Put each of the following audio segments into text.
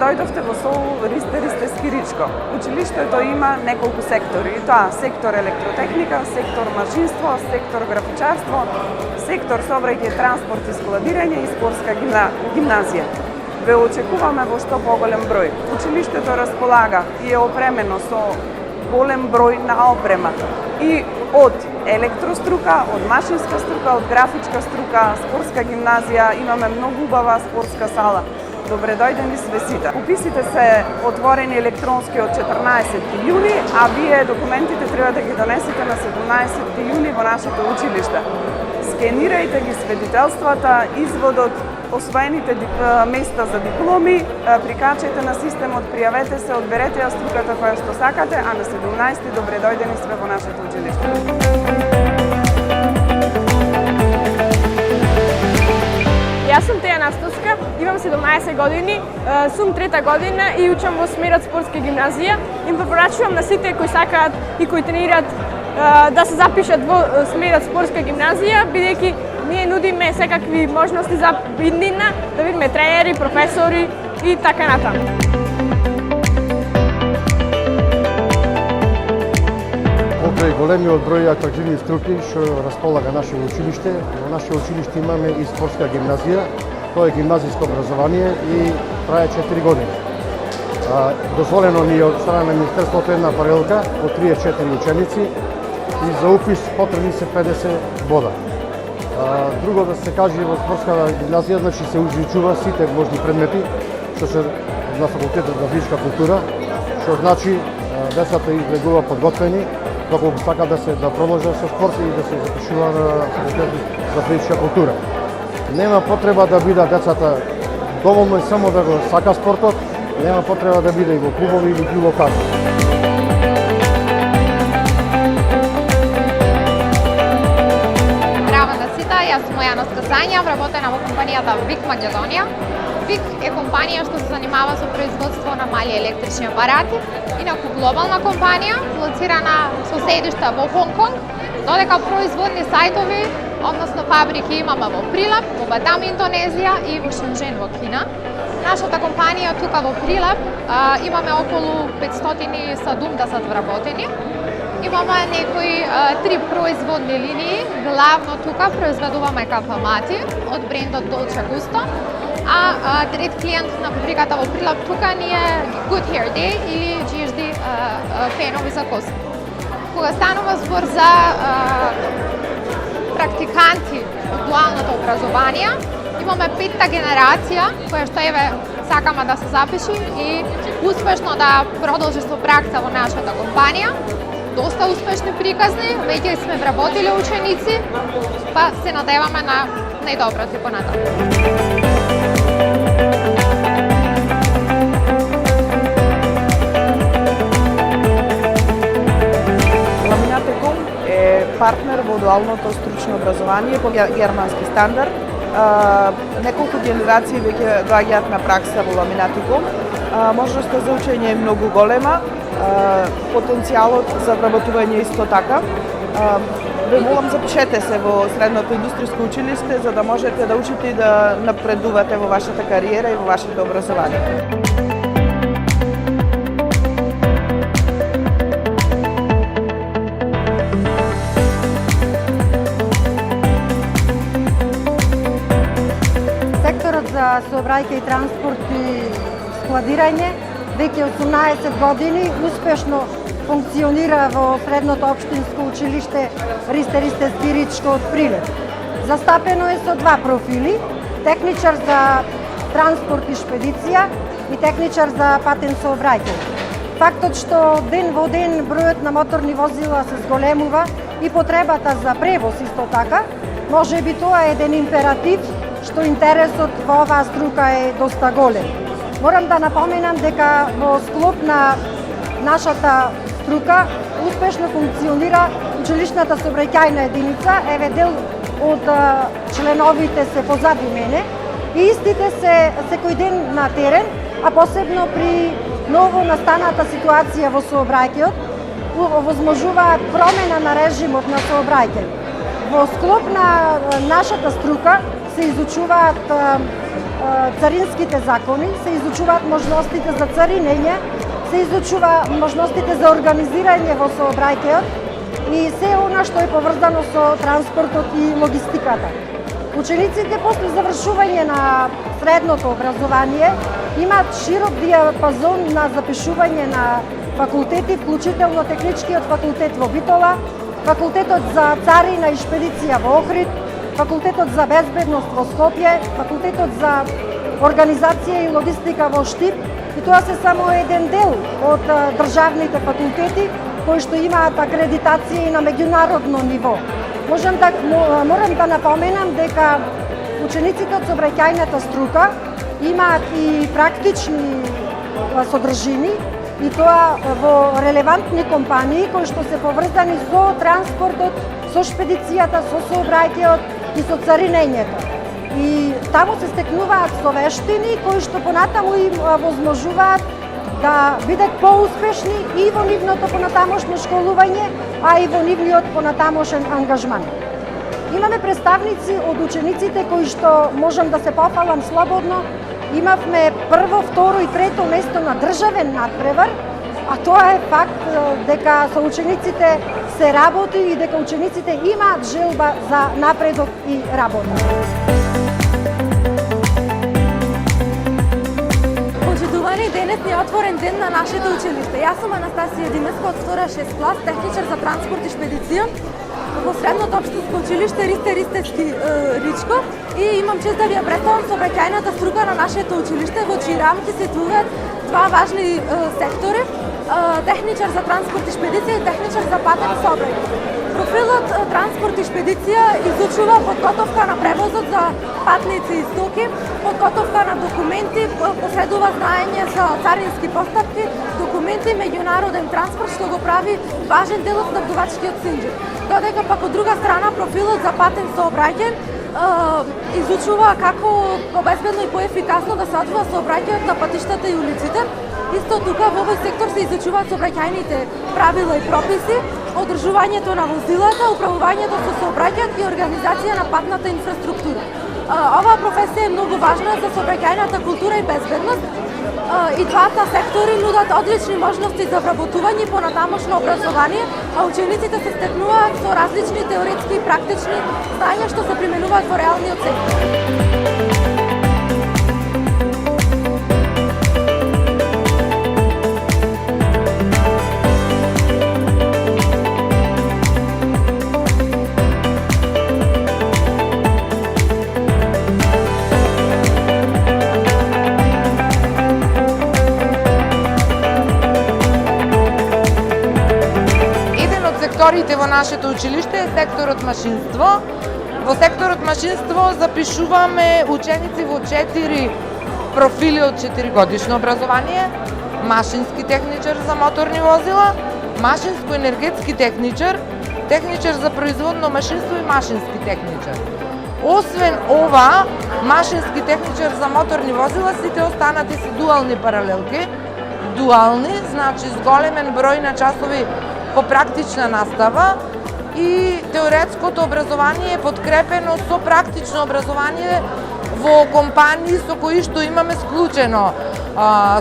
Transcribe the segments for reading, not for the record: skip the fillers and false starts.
Дојдовте во СОУ Ристе Скиричко. Училиштето има неколку сектори, и тоа сектор електротехника, сектор машинство, сектор графичарство, сектор сообраќај, транспорт и складирање и спортска гимназија. Ве очекуваме во што поголем број. Училиштето располага и е опремено со голем број на опрема и од електрострука, од машинска струка, од графичка струка, спортска гимназија, имаме многу убава спортска сала. Добре дојдени све сите. Уписите се отворени електронски од 14 јуни, а вие документите треба да ги донесете на 17 јуни во нашето училиште. Скенирајте ги свидетелствата, изводот, освоените места за дипломи, прикачајте на системот, пријавете се, одберете ја струката која што сакате, а на 17 добре дојдени све во нашето училиште. Јас сум Теја Настовска, имам 17 години, сум трета година и учам во смерот спортска гимназија. Им препорачувам на сите кои сакаат и кои тренираат да се запишат во смерот спортска гимназија, бидејќи ние нудиме секакви можности за иднина, да видиме тренери, професори и така натаму. Покрај големиот број атрактивни струки што располага наше училиште, во наше училиште имаме и спортска гимназија. Тоа е гимназиско образование и трае 4 години. Дозволено ни од страна на Министерството една паралелка од 34 ученици и за упис потребни се 50 бода. Друго да се каже во спортска гимназија, значи се изучува сите можни предмети што се на факултетот за физичка култура, што значи децата излегува подготвени доколку сака да продолжи со спорт и да се запишува на факултетот за физичка култура. Нема потреба да бидат децата, доволно е само да го сака спортот, нема потреба да биде и во клубови или било како. Здраво на сите, јас сум Јана Скасања, работена во компанијата ВИК Македонија. ВИК е компанија што се занимава со производство на мали електрични апарати, инаку глобална компанија, лоцирана со седиште во Хонг Конг, додека производни сајтови, односно фабрики имаме во Прилеп, во Батам, Индонезија и во Шенжен во Кина. Нашата компанија тука во Прилеп имаме околу 570 вработени. Имаме некои 3 производни линии, главно тука произведуваме кафамати од брендот Dolce Gusto, а трет клиент на фабриката во Прилеп тука ни е Good Hair Day или GHD фенови за коса. Кога станува збор за практиканти од дуалното образование, имаме 5-та генерација која што еве сакаме да се запиши и успешно да продолжи со пракса во нашата компанија. Доста успешни приказни, веќе сме вработили ученици, па се надеваме на најдобро и понатаму. Ламинатеком е партнер во дуалното стручно образование по германски стандард. Неколку генерации веќе доаѓаат на пракса во Ламинатеком. Можноста за учење е многу голема, потенцијалот за вработување исто така. Ве молам, запишете се во средното индустријско училиште за да можете да учите и да напредувате во вашата кариера и во вашето образование. Секторот за сообраќај, транспорт и складирање веќе 18 години успешно функционира во средното општинско училиште Ристе Скиричко од Прилеп. Застапено е со 2 профили: техничар за транспорт и шпедиција и техничар за патен сообраќај. Фактот што ден во ден бројот на моторни возила се зголемува и потребата за превоз исто така, можеби тоа е еден императив што интересот во оваа струка е доста голем. Морам да напоменам дека во склоп на нашата струка успешно функционира училишната сообраќајна единица. Еве дел од членовите се позади мене. И истите се секој ден на терен, а посебно при ново настаната ситуација во сообраќајот, возможуваат промена на режимот на сообраќај. Во склоп на нашата струка се изучуваат царинските закони, се изучуваат можностите за царинење, се изучува можностите за организирање во сообраќајот и се она што е поврзано со транспортот и логистиката. Учениците после завршување на средното образование имаат широк диапазон на запишување на факултети, вклучително техничкиот факултет во Битола, факултетот за царина и шпедиција во Охрид, факултетот за безбедност во Скопје, факултетот за организација и логистика во Штип, и тоа се само еден дел од државните факултети кои што имаат акредитација и на меѓународно ниво. Морам да напоменам дека учениците од сообраќајната струка имаат и практични содржини, и тоа во релевантни компании кои што се поврзани со транспортот, со шпедицијата, со сообраќајот и со царинењето. И таму се стекнуваат совештини кои што понатаму им возможуваат да бидат поуспешни и во нивното понатамошно школување, а и во нивниот понатамошен ангажман. Имаме представници од учениците кои што можам да се пофалам слободно. Имавме прво, второ и трето место на државен надпревар, а тоа е факт дека со учениците се работи и дека учениците имаат желба за напредок и работа. Почитувани, денес ни е отворен ден на нашето училиште. Јас сум Анастасија Димеска од втора 6 клас, техничар за транспорт и шпедиција во средното општинско училиште Ристе Ричко, и имам чест да ви ја представам сообраќајната струка на нашето училиште, во чии рамки се situуваат два важни сектори: техничар за транспорт и шпедиција и техничар за патен сообраќај. Профилот транспорт и шпедиција изучува подготовка на превозот за патници и стоки, подготовка на документи, посредува знаење за царински постапки, документи, меѓународен транспорт, што го прави важен дел од снабдувачкиот синџир. Додека пак од друга страна профилот за патен сообраќај изучува како побезбедно и поефикасно да се одвива сообраќајот на патиштата и улиците. Исто тука во овој сектор се изучуваат сообраќајните правила и прописи, одржувањето на возилата, управувањето со сообраќајот и организација на патната инфраструктура. Оваа професија е многу важна за сообраќајната култура и безбедност. И двата сектори нудат одлични можности за вработување и понатамошно образование, а учениците се стекнуваат со различни теоретски и практични знаења што се применуваат во реалниот сектор. Секторите во нашето училиште е секторот машинство. Во секторот машинство запишуваме ученици во 4 профили од 4-годишно образование: машински техничар за моторни возила, машинско-енергетски техничар, техничар за производно машинство и машински техничар. Освен ова, машински техничар за моторни возила, сите останати се дуални паралелки. Дуални, значи с големен број на часови по практична настава, и теоретското образование е подкрепено со практично образование во компании со кои што имаме склучено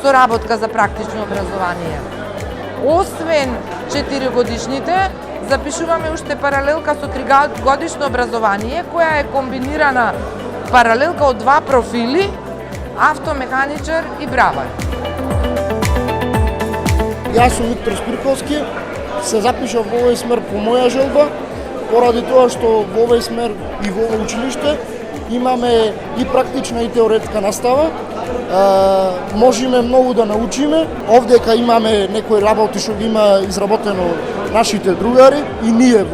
соработка за практично образование. Освен 4-годишните, запишуваме уште паралелка со 3-годишно образование, која е комбинирана паралелка од два профили: автомеханичар и бравар. Јас сум Виктор Спирковски, се запишав во овој смер по моја желба, поради тоа што во овој смер и во овој училиште имаме и практична и теоретска настава. Можеме многу да научиме. Овдека имаме некои работи што ги има изработено нашите другари и ние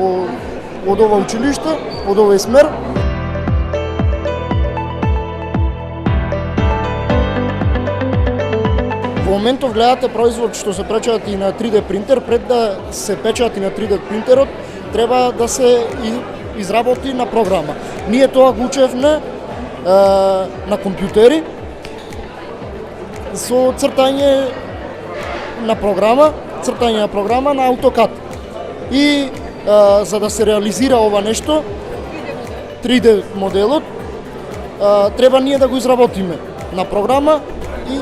од ова училиште, од овој смер. Во моментов гледате производ што се печати на 3D принтер. Пред да се печати на 3D принтерот, треба да се изработи на програма. Ние тоа го учевме на компјутери со цртање на програма на AutoCAD. И за да се реализира ова нешто, 3D моделот, треба ние да го изработиме на програма и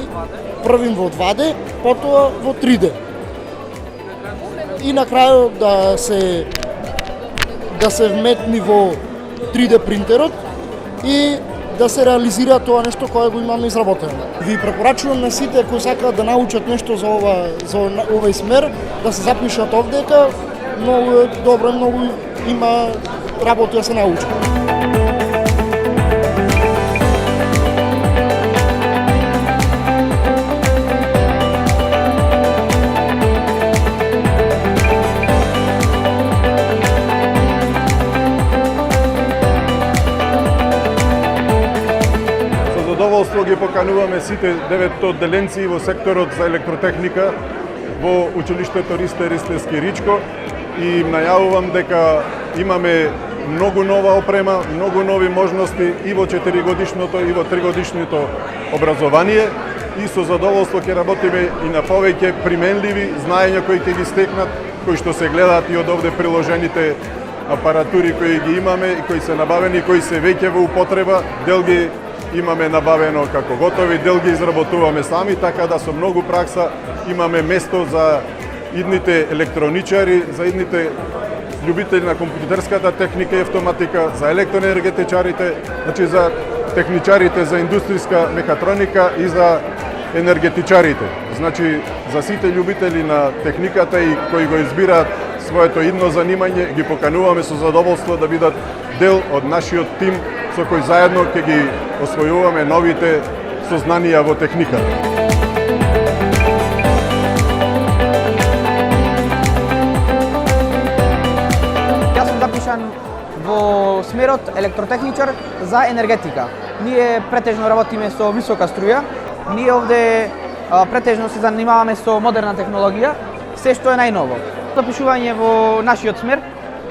првим во 2D, потоа во 3D. И на крајот да се вметни во 3D принтерот и да се реализира тоа нешто кое го имаме изработено. Ви препорачувам на сите кои сакаат да научат нешто за овој смер, да се запишат овдека. Многу е добро, многу има работа да се научи. Задоволство ги покануваме сите 9 одделенци во секторот за електротехника во училиштето Ристе Ристевски Ричко и им најавувам дека имаме многу нова опрема, многу нови можности и во 4-годишното и во 3-годишното образование и со задоволство ќе работиме и на повеќе применливи знаења кои ќе ги стекнат, кои што се гледаат и од овде приложените апаратури кои ги имаме и кои се набавени, кои се веќе во употреба, дел ги имаме набавено како готови, дел ги изработуваме сами, така да со многу пракса имаме место за идните електроничари, за идните љубители на компјутерската техника и автоматика, за електроенергетичарите, значи за техничарите за индустријска мехатроника и за енергетичарите. Значи за сите љубители на техниката и кои го избираат своето идно занимање, ги покануваме со задоволство да бидат дел од нашиот тим со кој заедно ќе ги освојуваме новите сознанија во техниката. Јас сум запишан во смерот електротехничар за енергетика. Ние претежно работиме со висока струја. Ние овде претежно се занимаваме со модерна технологија, се што е најново. Запишување во нашиот смер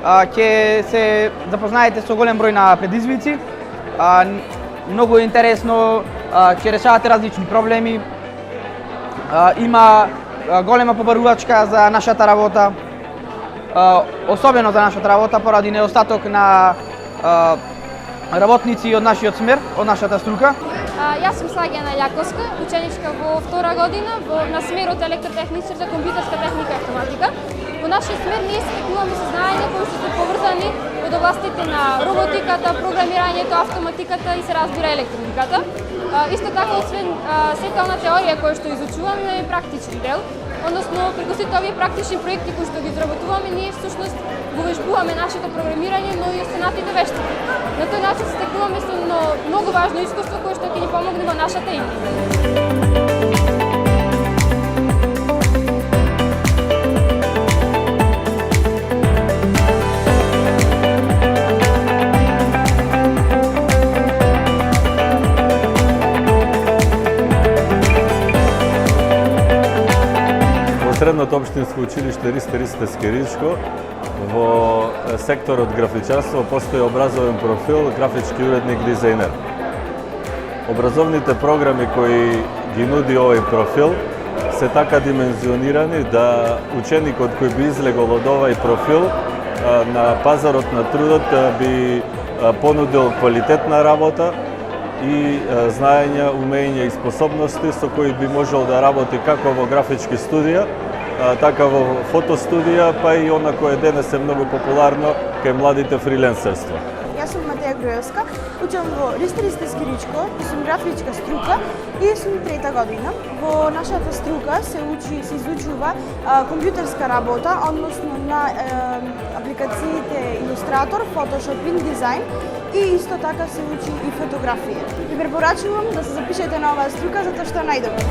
ќе се запознаете со голем број на предизвици. Многу е интересно, ќе решавате различни проблеми. Има голема побарувачка за нашата работа, особено за нашата работа поради недостаток на работници од нашиот смер, од нашата струка. Јас сум Слагена Љаковска, ученичка во втора година на смерот електротехничар за компјутерска техника и автоматика. Во нашиот смер ние стекнуваме со знаења кои се поврзани од областите на роботиката, програмирањето, автоматиката и се разбира електрониката. Исто така, освен сета она теорија која што изучуваме, е практичен дел. Односно, преку сите овие практични проекти кои што ги изработуваме, ние всушност го вежбуваме нашето програмирање, но и останатите вештини. На тој начин стекнуваме со многу важно искуство кое што ќе ни помогне во нашата игра. Средното општинско училиште Ристе Ристевски Ричко во секторот графичарство постои образовен профил графички уредник дизајнер. Образовните програми кои ги нуди овој профил се така димензионирани да ученикот кој би излегол од овој профил на пазарот на трудот би понудил квалитетна работа и знаења, умења и способности со кои би можел да работи како во графички студија, така во фотостудија, па и она кое денес е многу популарно кај младите фриленсерство. Јас сум Матеја Груевска, учам во Ристе Ристевски Ричко, сум графичка струка и сум трета година. Во нашата струка се изучува компјутерска работа, односно на апликациите Илустратор, Photoshop, InDesign и исто така се учи и фотографија. Ви препорачувам да се запишете на оваа струка затоа што е најдобра.